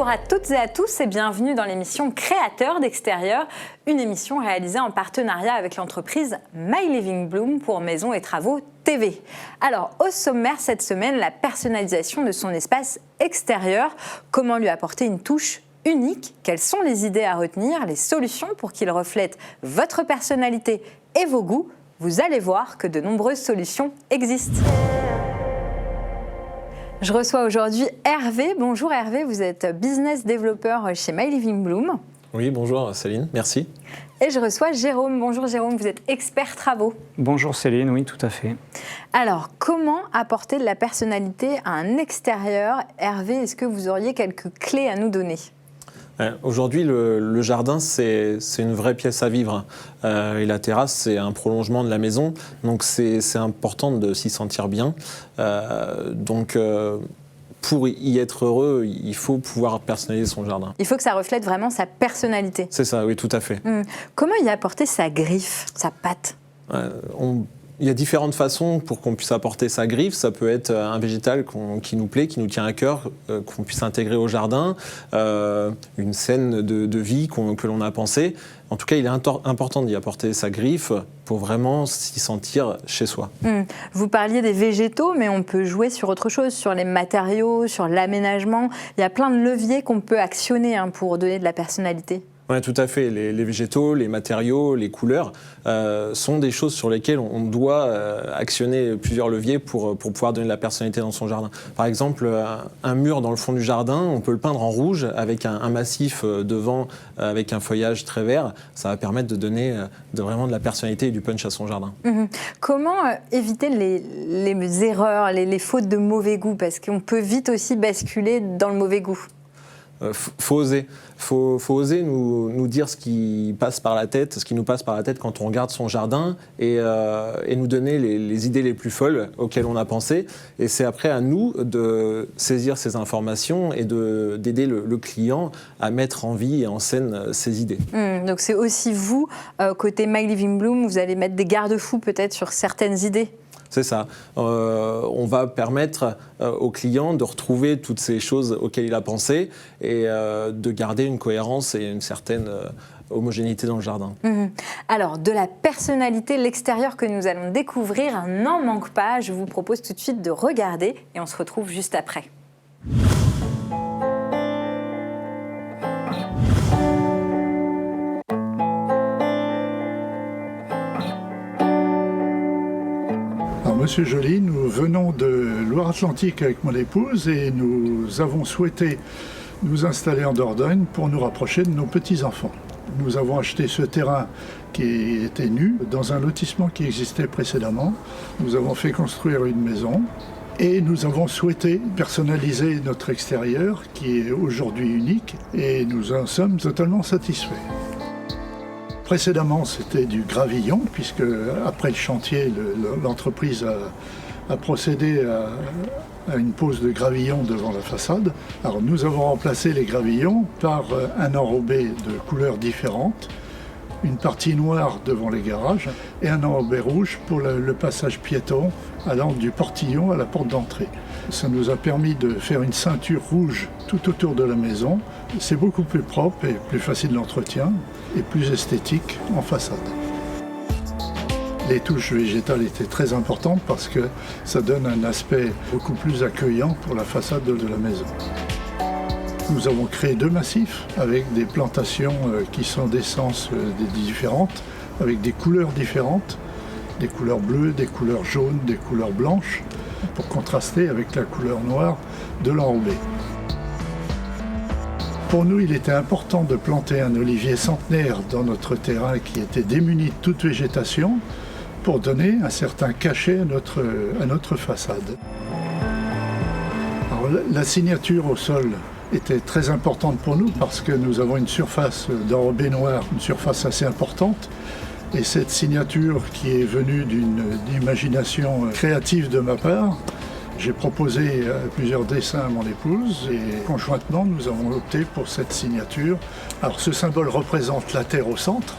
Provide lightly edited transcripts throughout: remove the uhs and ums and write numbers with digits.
Bonjour à toutes et à tous et bienvenue dans l'émission Créateurs d'extérieur, une émission réalisée en partenariat avec l'entreprise My Living Bloom pour Maisons et Travaux TV. Alors, au sommaire cette semaine, la personnalisation de son espace extérieur, comment lui apporter une touche unique, quelles sont les idées à retenir, les solutions pour qu'il reflète votre personnalité et vos goûts. Vous allez voir que de nombreuses solutions existent. Je reçois aujourd'hui Hervé. Bonjour Hervé, vous êtes business developer chez My Living Bloom. Oui, bonjour Céline, merci. Et je reçois Jérôme. Bonjour Jérôme, vous êtes expert travaux. Bonjour Céline, oui, tout à fait. Alors, comment apporter de la personnalité à un extérieur? Hervé, est-ce que vous auriez quelques clés à nous donner? Aujourd'hui, le jardin, c'est une vraie pièce à vivre. Et la terrasse, c'est un prolongement de la maison. Donc, c'est important de s'y sentir bien. Pour y être heureux, il faut pouvoir personnaliser son jardin. Il faut que ça reflète vraiment sa personnalité. C'est ça, oui, tout à fait. Comment y apporter sa griffe, sa patte? Il y a différentes façons pour qu'on puisse apporter sa griffe. Ça peut être un végétal qui nous plaît, qui nous tient à cœur, qu'on puisse intégrer au jardin, une scène de vie que l'on a pensée. En tout cas, il est important d'y apporter sa griffe pour vraiment s'y sentir chez soi. Vous parliez des végétaux, mais on peut jouer sur autre chose, sur les matériaux, sur l'aménagement. Il y a plein de leviers qu'on peut actionner pour donner de la personnalité. Oui, tout à fait. Les végétaux, les matériaux, les couleurs sont des choses sur lesquelles on doit actionner plusieurs leviers pour pouvoir donner de la personnalité dans son jardin. Par exemple, un mur dans le fond du jardin, on peut le peindre en rouge avec un massif devant, avec un feuillage très vert. Ça va permettre de donner vraiment de la personnalité et du punch à son jardin. Comment éviter les erreurs, les fautes de mauvais goût? Parce qu'on peut vite aussi basculer dans le mauvais goût. Faut oser. Faut oser nous dire ce qui passe par la tête, ce qui nous passe par la tête quand on regarde son jardin et nous donner les idées les plus folles auxquelles on a pensé. Et c'est après à nous de saisir ces informations et d'aider le client à mettre en vie et en scène ses idées. Donc c'est aussi vous, côté My Living Bloom, vous allez mettre des garde-fous peut-être sur certaines idées? C'est ça. On va permettre au client de retrouver toutes ces choses auxquelles il a pensé et de garder une cohérence et une certaine homogénéité dans le jardin. Alors, de la personnalité, l'extérieur que nous allons découvrir n'en manque pas. Je vous propose tout de suite de regarder et on se retrouve juste après. Monsieur Joly, nous venons de Loire-Atlantique avec mon épouse et nous avons souhaité nous installer en Dordogne pour nous rapprocher de nos petits-enfants. Nous avons acheté ce terrain qui était nu dans un lotissement qui existait précédemment. Nous avons fait construire une maison et nous avons souhaité personnaliser notre extérieur qui est aujourd'hui unique et nous en sommes totalement satisfaits. Précédemment, c'était du gravillon, puisque après le chantier, l'entreprise a procédé à une pose de gravillon devant la façade. Alors nous avons remplacé les gravillons par un enrobé de couleurs différentes, une partie noire devant les garages et un enrobé rouge pour le passage piéton allant du portillon à la porte d'entrée. Ça nous a permis de faire une ceinture rouge tout autour de la maison. C'est beaucoup plus propre et plus facile d'entretien et plus esthétique en façade. Les touches végétales étaient très importantes parce que ça donne un aspect beaucoup plus accueillant pour la façade de la maison. Nous avons créé 2 massifs avec des plantations qui sont d'essence différentes, avec des couleurs différentes, des couleurs bleues, des couleurs jaunes, des couleurs blanches, pour contraster avec la couleur noire de l'enrobé. Pour nous, il était important de planter un olivier centenaire dans notre terrain qui était démuni de toute végétation pour donner un certain cachet à notre façade. Alors, la signature au sol était très importante pour nous parce que nous avons une surface d'enrobé noir, une surface assez importante. Et cette signature qui est venue d'une imagination créative de ma part, j'ai proposé plusieurs dessins à mon épouse et conjointement nous avons opté pour cette signature. Alors ce symbole représente la Terre au centre,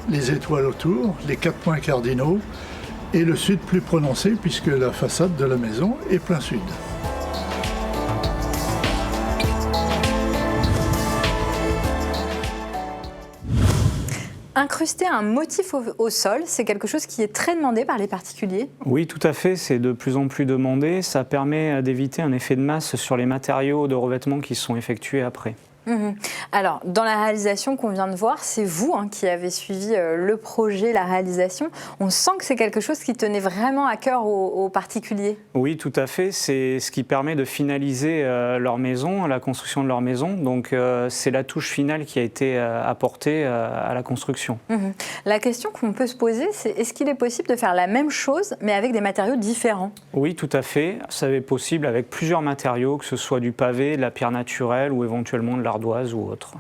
les étoiles autour, les 4 points cardinaux et le sud plus prononcé puisque la façade de la maison est plein sud. Incruster un motif au sol, c'est quelque chose qui est très demandé par les particuliers. Oui, tout à fait, c'est de plus en plus demandé. Ça permet d'éviter un effet de masse sur les matériaux de revêtement qui sont effectués après. Alors, dans la réalisation qu'on vient de voir, c'est vous qui avez suivi le projet, la réalisation. On sent que c'est quelque chose qui tenait vraiment à cœur aux particuliers. Oui, tout à fait. C'est ce qui permet de finaliser leur maison, la construction de leur maison. Donc, c'est la touche finale qui a été apportée à la construction. La question qu'on peut se poser, c'est est-ce qu'il est possible de faire la même chose, mais avec des matériaux différents? Oui, tout à fait. Ça est possible avec plusieurs matériaux, que ce soit du pavé, de la pierre naturelle ou éventuellement de l'ardoise ou autre.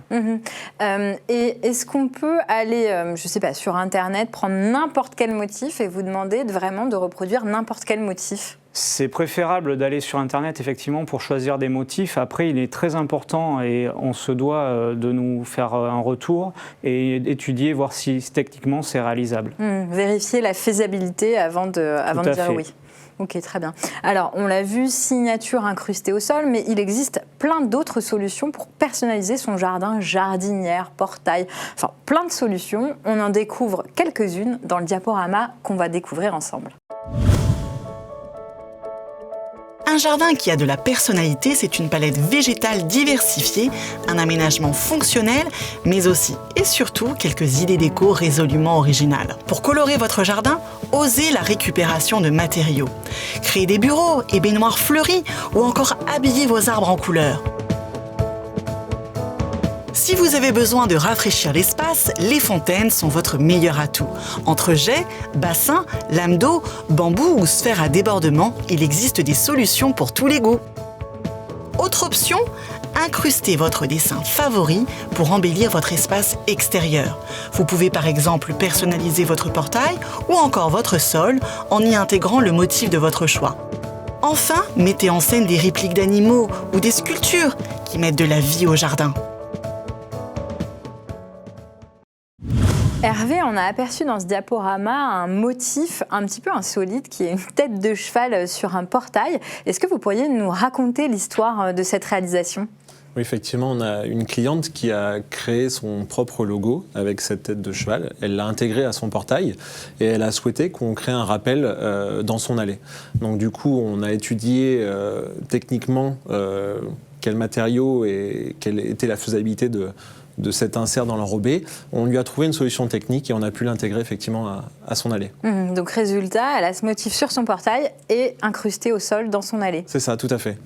Et est-ce qu'on peut aller, je ne sais pas, sur Internet, prendre n'importe quel motif et vous demander vraiment de reproduire n'importe quel motif? C'est préférable d'aller sur Internet, effectivement, pour choisir des motifs. Après, il est très important et on se doit de nous faire un retour et étudier, voir si techniquement c'est réalisable. Vérifier la faisabilité avant de dire oui. Ok, très bien. Alors, on l'a vu, signature incrustée au sol, mais il existe plein d'autres solutions pour personnaliser son jardin, jardinière, portail, enfin plein de solutions. On en découvre quelques-unes dans le diaporama qu'on va découvrir ensemble. Un jardin qui a de la personnalité, c'est une palette végétale diversifiée, un aménagement fonctionnel, mais aussi et surtout quelques idées déco résolument originales. Pour colorer votre jardin, osez la récupération de matériaux. Créez des bureaux et baignoires fleuris ou encore habillez vos arbres en couleurs. Si vous avez besoin de rafraîchir l'espace, les fontaines sont votre meilleur atout. Entre jets, bassins, lames d'eau, bambous ou sphères à débordement, il existe des solutions pour tous les goûts. Autre option, incrustez votre dessin favori pour embellir votre espace extérieur. Vous pouvez par exemple personnaliser votre portail ou encore votre sol en y intégrant le motif de votre choix. Enfin, mettez en scène des répliques d'animaux ou des sculptures qui mettent de la vie au jardin. Hervé, on a aperçu dans ce diaporama un motif un petit peu insolite qui est une tête de cheval sur un portail. Est-ce que vous pourriez nous raconter l'histoire de cette réalisation ? Oui, effectivement, on a une cliente qui a créé son propre logo avec cette tête de cheval. Elle l'a intégré à son portail et elle a souhaité qu'on crée un rappel dans son allée. Donc du coup, on a étudié techniquement quels matériaux et quelle était la faisabilité de cet insert dans l'enrobé. On lui a trouvé une solution technique et on a pu l'intégrer effectivement à son allée. Donc résultat, elle a ce motif sur son portail et incrusté au sol dans son allée. C'est ça, tout à fait.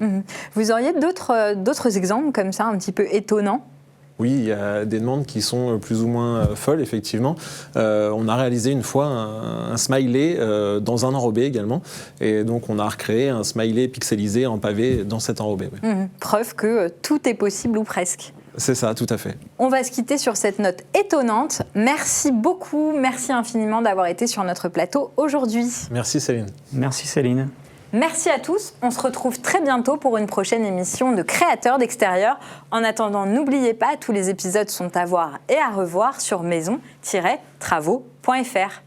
Vous auriez d'autres exemples comme ça, un petit peu étonnants ? Oui, il y a des demandes qui sont plus ou moins folles, effectivement. On a réalisé une fois un smiley dans un enrobé également. Et donc, on a recréé un smiley pixelisé en pavé dans cet enrobé. Oui. Preuve que tout est possible ou presque. C'est ça, tout à fait. On va se quitter sur cette note étonnante. Merci beaucoup, merci infiniment d'avoir été sur notre plateau aujourd'hui. Merci Céline. Merci Céline. Merci à tous. On se retrouve très bientôt pour une prochaine émission de Créateurs d'extérieur. En attendant, n'oubliez pas, tous les épisodes sont à voir et à revoir sur maison-travaux.fr.